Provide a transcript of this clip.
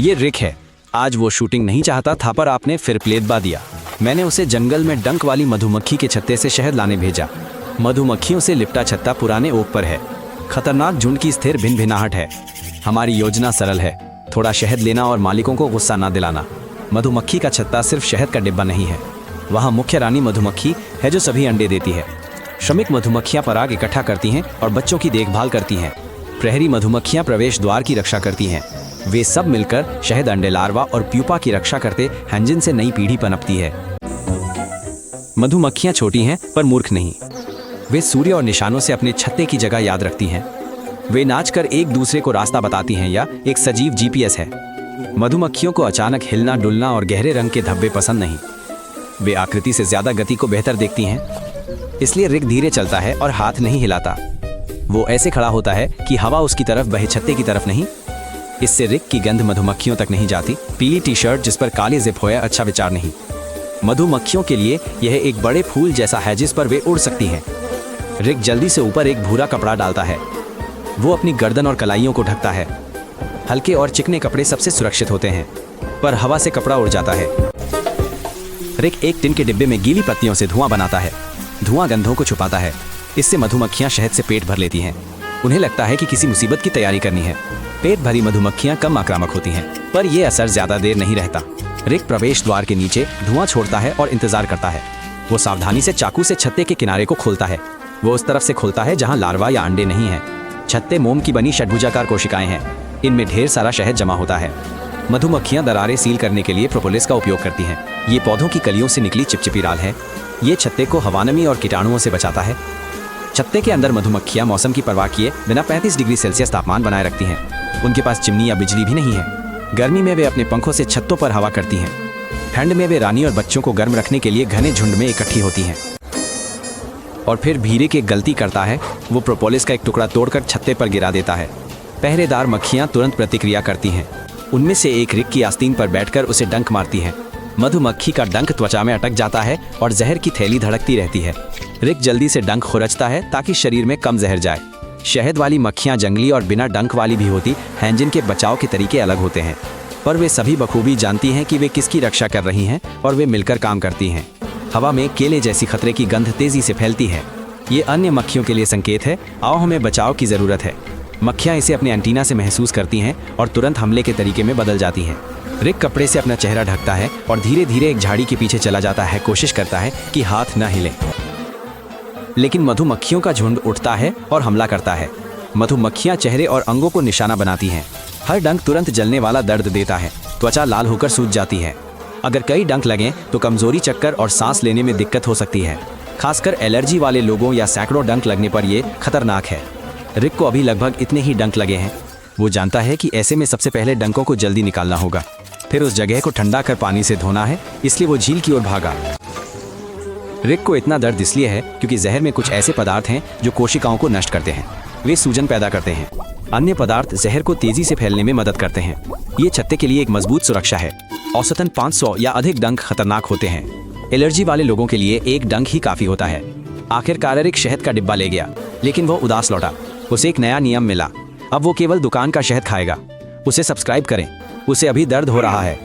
ये रिक है। आज वो शूटिंग नहीं चाहता था पर आपने फिर प्लेटबा दिया। मैंने उसे जंगल में डंक वाली मधुमक्खी के छत्ते से शहद लाने भेजा। मधुमक्खियों से लिपटा छत्ता पुराने ओक पर है। खतरनाक झुंड की स्थिर भिनभिनाहट है। हमारी योजना सरल है, थोड़ा शहद लेना और मालिकों को गुस्सा ना दिलाना। मधुमक्खी का छत्ता सिर्फ शहद का डिब्बा नहीं है, वहाँ मुख्य रानी मधुमक्खी है जो सभी अंडे देती है। श्रमिक मधुमक्खियाँ पराग इकट्ठा करती हैं और बच्चों की देखभाल करती हैं। प्रहरी मधुमक्खियाँ प्रवेश द्वार की रक्षा करती हैं। वे सब मिलकर शहद, अंडे, लार्वा और प्यूपा की रक्षा करते हैं जिनसे नई पीढ़ी पनपती है। मधुमक्खियाँ छोटी हैं पर मूर्ख नहीं। वे सूर्य और निशानों से अपने छत्ते की जगह याद रखती हैं। वे नाचकर एक दूसरे को रास्ता बताती हैं या एक सजीव जीपीएस है। मधुमक्खियों को अचानक हिलना डुलना और गहरे रंग के धब्बे पसंद नहीं। वे आकृति से ज्यादा गति को बेहतर देखती हैं। इसलिए रिक धीरे चलता है और हाथ नहीं हिलाता। वो ऐसे खड़ा होता है कि हवा उसकी तरफ बहे, छत्ते की तरफ नहीं। इससे रिक की गंध मधुमक्खियों तक नहीं जाती। पीली टी शर्ट जिस पर काली जिप होया अच्छा विचार नहीं। मधुमक्खियों के लिए यह एक बड़े फूल जैसा है जिस पर वे उड़ सकती हैं। रिक जल्दी से ऊपर एक भूरा कपड़ा डालता है। वो अपनी गर्दन और कलाइयों को ढकता है। हल्के और चिकने कपड़े सबसे सुरक्षित होते हैं, पर हवा से कपड़ा उड़ जाता है। रिक एक टिन के डिब्बे में गीली पत्तियों से धुआं बनाता है। धुआं गंधों को छुपाता है। इससे मधुमक्खियां शहद से पेट भर लेती हैं। उन्हें लगता है कि किसी मुसीबत की तैयारी करनी है। पेट भरी मधुमक्खियां कम आक्रामक होती हैं, पर यह असर ज्यादा देर नहीं रहता। रिक प्रवेश द्वार के नीचे धुआं छोड़ता है और इंतजार करता है। वो सावधानी से चाकू से छत्ते के किनारे को खोलता है। वो उस तरफ से खोलता है जहां लार्वा या अंडे नहीं हैं। छत्ते मोम की बनी षटभुजाकार कोशिकाएं हैं। इनमें ढेर सारा शहद जमा होता है। मधुमक्खियां दरारें सील करने के लिए प्रोपोलिस का उपयोग करती हैं। ये पौधों की कलियों से निकली चिपचिपी राल है। ये छत्ते को हवानमी और कीटाणुओं से बचाता है। छत्ते के अंदर मधुमक्खियां मौसम की परवाह किए बिना 35 डिग्री सेल्सियस तापमान बनाए रखती हैं। उनके पास चिमनी या बिजली भी नहीं है। गर्मी में वे अपने पंखों से छत्तों पर हवा करती हैं। ठंड में वे रानी और बच्चों को गर्म रखने के लिए घने झुंड में इकट्ठी होती हैं। और फिर भीरे के गलती करता है। वो प्रोपोलिस का एक टुकड़ा तोड़कर छत्ते पर गिरा देता है। पहरेदार मक्खियां तुरंत प्रतिक्रिया करती हैं। उनमें से एक रिक की आस्तीन पर बैठकर उसे डंक मारती है। मधुमक्खी का डंक त्वचा में अटक जाता है और जहर की थैली धड़कती रहती है। रिक जल्दी से डंक खुरचता है ताकि शरीर में कम जहर जाए। शहद वाली मक्खियां जंगली और बिना डंक वाली भी होती हैं जिनके बचाव के तरीके अलग होते हैं, पर वे सभी बखूबी जानती हैं कि वे किसकी रक्षा कर रही हैं और वे मिलकर काम करती हैं। हवा में केले जैसी खतरे की गंध तेजी से फैलती है। ये अन्य मक्खियों के लिए संकेत है, आओ हमें बचाव की जरूरत है। मक्खियां इसे अपने एंटीना से महसूस करती हैं और तुरंत हमले के तरीके में बदल जाती हैं। रिक कपड़े से अपना चेहरा ढकता है और धीरे धीरे एक झाड़ी के पीछे चला जाता है। कोशिश करता है कि हाथ न हिले, लेकिन मधुमक्खियों का झुंड उठता है और हमला करता है। मधुमक्खियां चेहरे और अंगों को निशाना बनाती हैं। हर डंक तुरंत जलने वाला दर्द देता है। त्वचा लाल होकर सूज जाती है। अगर कई डंक लगें तो कमजोरी, चक्कर और सांस लेने में दिक्कत हो सकती है। खासकर एलर्जी वाले लोगों या सैकड़ों डंक लगने पर यह खतरनाक है। रिक को अभी लगभग इतने ही डंक लगे हैं। वो जानता है कि ऐसे में सबसे पहले डंकों को जल्दी निकालना होगा, फिर उस जगह को ठंडा कर पानी से धोना है। इसलिए वो झील की ओर भागा। रिक को इतना दर्द इसलिए है क्योंकि जहर में कुछ ऐसे पदार्थ हैं जो कोशिकाओं को नष्ट करते हैं। वे सूजन पैदा करते हैं। अन्य पदार्थ जहर को तेजी से फैलने में मदद करते हैं। ये छत्ते के लिए एक मजबूत सुरक्षा है। औसतन 500 या अधिक डंक खतरनाक होते हैं। एलर्जी वाले लोगों के लिए एक डंक ही काफी होता है। आखिरकार रिक शहद का डिब्बा ले गया, लेकिन वो उदास लौटा। उसे एक नया नियम मिला। अब वो केवल दुकान का शहद खाएगा। उसे सब्सक्राइब करें, उसे अभी दर्द हो रहा है।